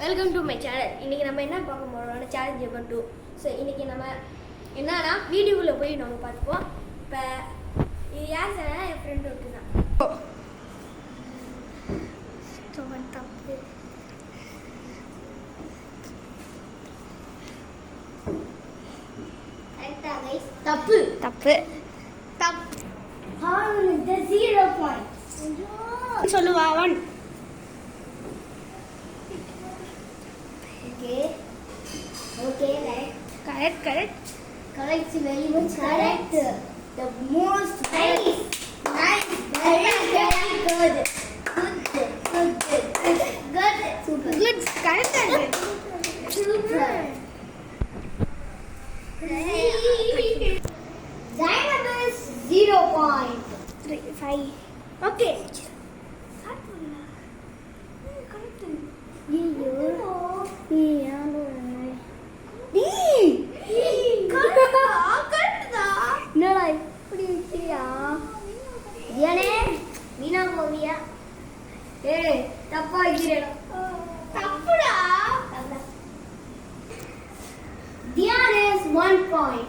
Welcome to my channel. இன்றைக்கி நம்ம என்ன பார்க்க போகிறோம்னா சேலஞ்ச் நம்பர் 2. ஸோ இன்றைக்கி நம்ம என்னன்னா வீடியோக்குள்ளே போய் நம்ம பார்த்துப்போம். இப்போ இது யார் சேனல்? என் ஃப்ரெண்டு விட்டு தான். தப்பு தப்பு தப்பு தப்பு 0 பாயிண்ட் சொல்லுவா. 1 Okay, correct. Correct, very much correct. The most nice, very good. Super. Good, correct. Super. Zainab is 0 point. 3, 5. Okay. என்னடா இப்படி வச்சியா? மீனா போவியா? தப்பா வைக்கிறேன். தப்புடா. Diyan is 1 point.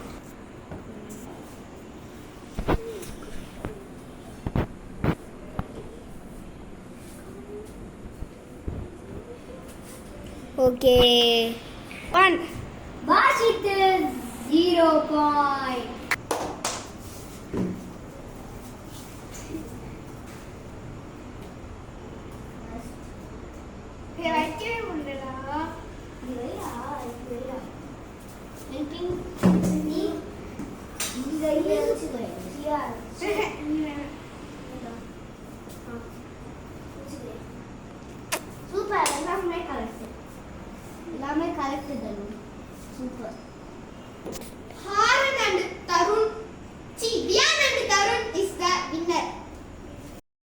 Okay. 1. Bashit is 0 point. வைக்கவே முடியலடா. சூப்பர். எல்லாமே கரெக்ட். சூப்பர்.